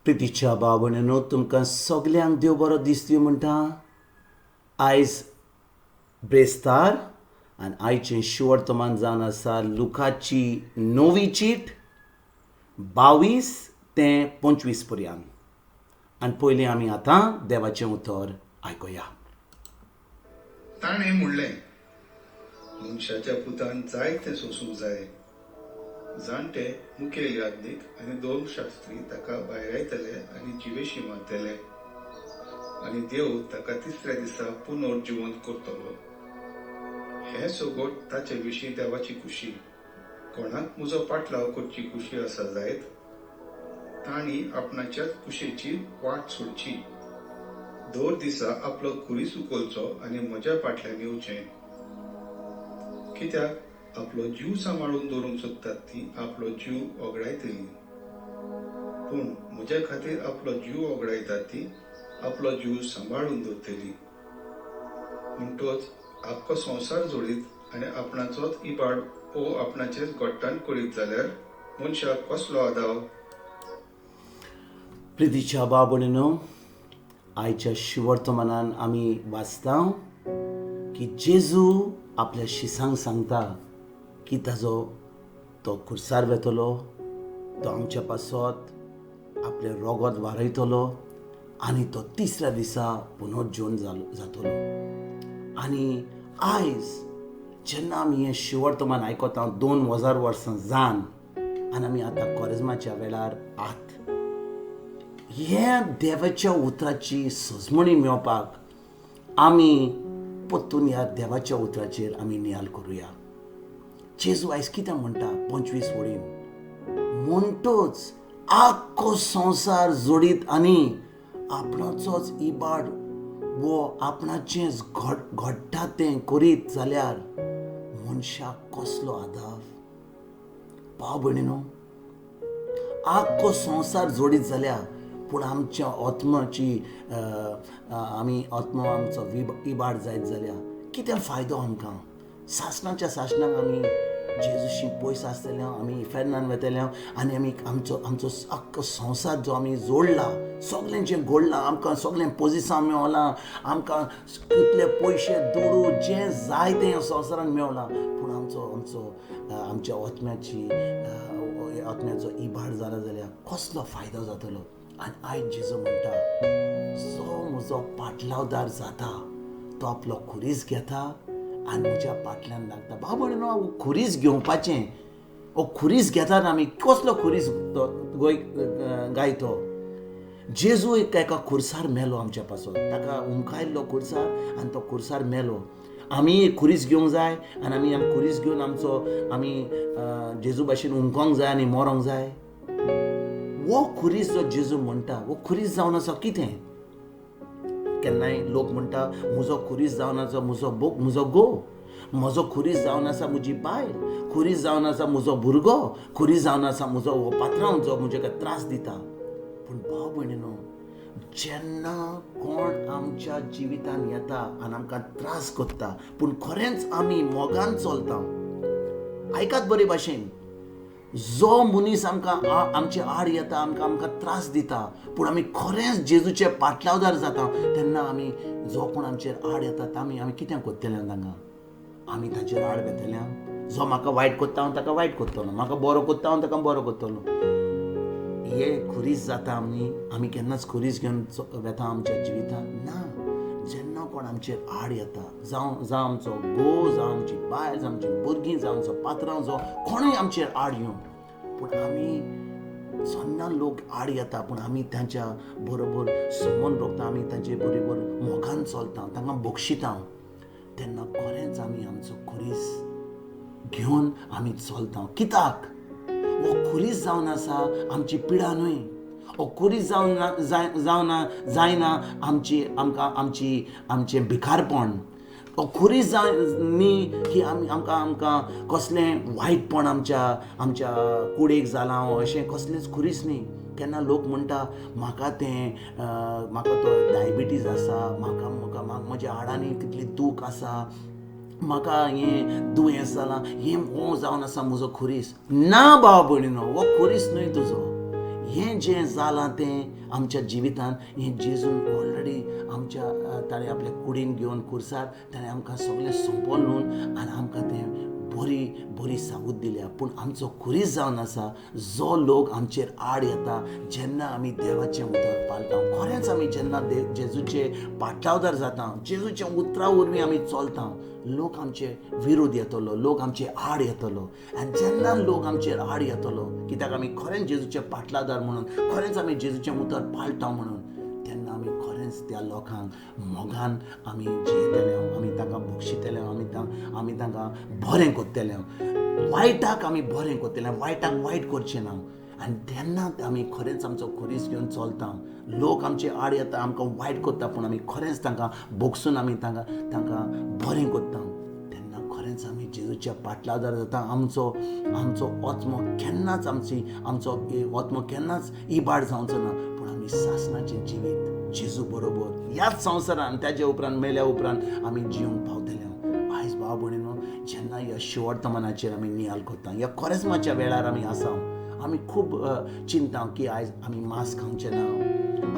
प्रितीच्या भावणेनो तुमकां सगल्यांक देव बरो दीस दिवं म्हणटा. आयज ब्रेस्तार आनी आयचें शिवर्तमान जावन आसा लुकाची 9वी चीट 22 ते 25 पर्यंत. आनी पयलीं आमी आतां देवाचें उतर आयकुया. ताणें म्हणलें, मनशाच्या पुतान जायतें सोसूंक जाय. जाणटे मुखेल याजक आनी 2 शास्त्री ताका भायर आयतले आनी जिवेशी मारतले. आनी देव ताका 3ऱ्या दिसा पुनर्जिवंत करतलो. हें सगळें ताचे विशीं देवाची खुशी. कोणाक म्हजो पाटलाव करची खुशी आसा जायत, तांणी आपणाच्याच खुशेची वाट सोडची. 2 दिसा आपलो खुरी सुकोवचो आनी म्हज्या फाटल्यान येवचें. कित्याक आपलो जीव सांबाळून दवरूंक सोदतात ती आपलो जीव ओगडायतली, पूण म्हज्या खातीर आपलो जीव ओगडायतात ती आपलो जीव सांबाळून दवरतली. म्हणटोच आख्खो संवसार जोडीत आनी आपणाचोच इबाड वो आपणाचेच गोट्टान करीत जाल्यार मनशाक कसलो आदाव. प्रितीच्या भावणेनो, आयच्या शिवर्तमानान आमी वाचता की जेजू आपल्या शिसांक सांगता की तो खुर्सार वेतलो, तो आमच्या पासत आपले रोगत वारयतलो आनी तो 3ऱ्या दिसा पुनर्जीवन जातलो. आनी आयज जेन्ना आमी हें शिवर्तमान आयकता 2000 वर्सां जावन आनी आमी आतां कोरेजमाच्या वेळार आत, हे देवाच्या उतराची सजमणी मेळपाक आमी परतून ह्या देवाच्या उतराचेर आमी नियाल करुया. जेजू आयज कितें म्हणटा 25 वळीन, म्हणटोच आख्खो संवसार जोडीत आनी आपणाचोच इबाड वो आपणाचेंच घडटा तें करीत जाल्यार मनशाक कसलो आदार. भाव भयणीनो, आख्खो संवसार जोडीत जाल्यार पूण आमच्या आत्म्याची आमी आत्मा आमचो इबाड जायत जाल्यार कितें फायदो आमकां. सासणाच्या सासणाक आमी जेजूशी पयस आसतले आमी फेर्नान वेतले आनी आमी आमचो आख्खो संवसार जो आमी जोडला, सगळें जें घडलां, आमकां सगळें पोजिसां मेळलां, आमकां कितले पयशे दुडू जें जाय तें संवसारान मेळलां, पूण आमच्या आत्म्याचो इबाड जाला जाल्यार कसलो फायदो जातलो. आनी आयज जेजू म्हणटा, जो म्हजो पाटलावदार जाता तो आपलो खुरीस घेता आनी म्हज्या फाटल्यान लागता. भाव भयणीनो, खुरीस घेवपाचें, खुरीस घेतात आमी. कसलो खुरीस गायतो? जेजू एका खुर्सार मेलो आमच्या पासून, ताका उमकायल्लो खुर्सार आनी तो खुर्सार मेलो. आमी खुरीस घेवंक जाय आनी आमी खुरीस घेवन आमी जेजू भाशेन उमकोंक जाय आनी मरोंक जाय. वो खुरीस जो जेजू म्हणटा, वो खुरीस जावन आसा कितें? केन्नाय लोक म्हणटा म्हजो खुरीस जावन आसा म्हजो घोव, म्हजो खुरीस जावन आसा म्हजी बायल, खुरीस जावन आसा म्हजो भुरगो, खुरीस जावन आसा म्हजो हो पात्रांव जो म्हजे त्रास दिता. पूण भाव भयणीनो, जेन्ना कोण आमच्या जिवितान येता आनी आमकां त्रास करता पूण खरेंच आमी मोगान चलता, आयकात बरे भाशेन, जो मनीस आमचे आड येता, आमकां त्रास दिता, पूण आमी खरेंच जेजूचे पाटलावदार जाता, तेन्ना आमी जो कोण आमचेर आड येता आमी कितें करतले तांकां? आमी ताचेर आड घेतल्या. जो म्हाका वायट करता हांव ताका वायट करतलो, म्हाका बरो करता हांव ताका बरो करतलो. हे खुरीस जाता आमी केन्नाच खुरीस घेवन वेता आमच्या जिवितान ना. जेन्ना कोण आमचेर आड येता, जावं आमचो घोव, जावं आमची बायल, जावं आमची भुरगीं, जावं आमचो पात्रांव, जो कोणूय आमचेर आड येवन, पूण आमी जेन्ना लोक आड येता पूण आमी तांच्या बरोबर संबंद रोखता, आमी तांचे बरोबर मोगान चलता, तांकां बक्षिता, तेन्ना खरेंच आमी आमचो खुरीस घेवन आमी चलता. कित्याक? वो खुरीस जावन आसा आमची पिडा न्हय. वो खुरीस जायना आमचें भिकारपण. वो खुरीस न्ही की आमकां कसलें वायटपण आमच्या कुडीक जालां, अशें कसलेंच खुरीस न्ही. केन्ना लोक म्हणटा म्हाका तो डायबिटीज आसा, म्हाका म्हज्या हाडांनी कितली दूख आसा, म्हाका हें दुयेंस जालां, हो जावन आसा म्हजो खुरीस. ना भाव भयणीनो, हो खुरीस न्हय तुजो. हें जें जालां तें आमच्या जिवितांत हें जेजून ऑलरेडी आमच्या ताणें आपल्या कुडीन घेवन खुर्सार ताणें आमकां सगळें सोंपोवन आनी आमकां तें बरी बरी सावूत दिल्या. पूण आमचो खुरीस जावन आसा जो लोक आमचेर आड येता जेन्ना आमी देवाचें उतर पाळटा. खरेंच आमी जेन्ना जेजूचे पाटलावदार जाता, जेजूच्या उतरा वरवीं आमी चलता, लोक आमचे विरोध येतलो, लोक आमचे आड येतलो. आनी जेन्ना लोक आमचेर आड येतलो कित्याक आमी खरेंच जेजूचे पाटलादार म्हणून, खरेंच आमी जेजूचें उतर पाळटा म्हणून, तेन्ना आमी खरेंच त्या लोकांक मोगान आमी जियेतले, आमी तांकां बक्षितले, आमी तांकां बरें कोत्तले, वायटाक आमी बरें कोत्तले, वायटाक वायट करचें ना. आनी तेन्ना आमी खरेंच आमचो खुरीस घेवन चलता. लोक आमचे आड येता, आमकां वायट कोत्ता, पूण आमी खरेंच तांकां बोगसून आमी तांकां बरें कोत्ता. तेन्ना खरेंच आमी जेजूच्या पाटलादार जाता. आमचो ओत्मो केन्नाच आमचो ओत्मो केन्नाच इबाड जावचो ना. पूण आमी सासणाचें जिवीत जेजू बरोबर ह्याच संवसारान ताजे उपरांत मेल्या उपरांत आमी जिवंक पावतले. आयज भाव भयणीनो, जेन्ना ह्या शिवोर्तमानाचेर आमी नियाल कोत्ता, ह्या कोरेस्माच्या वेळार आमी आसा, आमी खूब चिंता की आयज आमी मांस खावचें ना,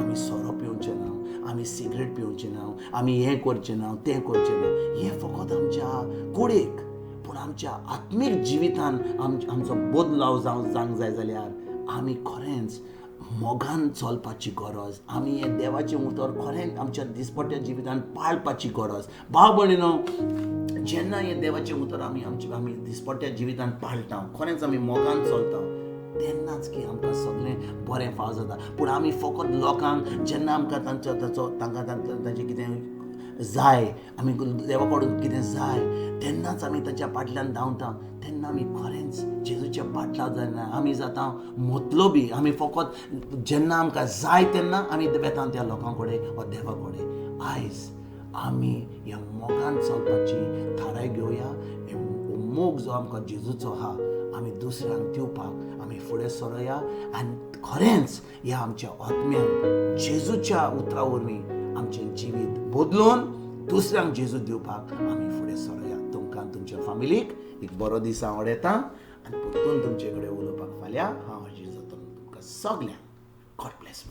आमी सोरो पिवचें ना, आमी सिगरेट पिवचें ना, आमी हें करचें ना, तें करचें ना. हें फकत आमच्या कुडीक, पूण आमच्या आत्मीक जिवितान आमचो बदलाव जावंक जाय जाल्यार आमी खरेंच मोगान चलपाची गरज. आमी हें देवाचें उतर खरेंच आमच्या दिसपट्ट्या जिवितान पाळपाची गरज. भाव भयणीनो, जेन्ना हें देवाचें उतर आमी दिसपट्ट्या जिवितान पाळटा, खरेंच आमी मोगान चलता, तेन्नाच की आमकां सगळें बरें फाव जाता. पूण आमी फकत लोकांक जेन्ना आमकां तांचें कितें जाय, आमी देवा कडून कितें जाय, तेन्नाच आमी ताच्या फाटल्यान धांवता. तेन्ना आमी खरेंच जेजूच्या पाटलाव जायना. आमी जाता मतलोबी. आमी फकत जेन्ना आमकां जाय तेन्ना आमी वेता त्या लोकां कडेन वा देवा कडेन. आयज आमी ह्या मोगान चलपाची थाराय घेवया. मोग जो आमकां जेजूचो आहा आमी दुसऱ्यांक दिवपाक आमी फुडें सरोया. आनी खरेंच ह्या आमच्या आत्म्यांक जेजूच्या उतरा वरवीं आमचें जिवीत बदलून दुसऱ्यांक जेजू दिवपाक आमी फुडें सरोया. तुमकां तुमच्या फॅमिलीक एक बरो दीस हांव येता आनी परतून तुमचे कडेन उलोवपाक फाल्यां हांव हाजीर जातलो. तुमकां सगल्यांक गॉड ब्लेस.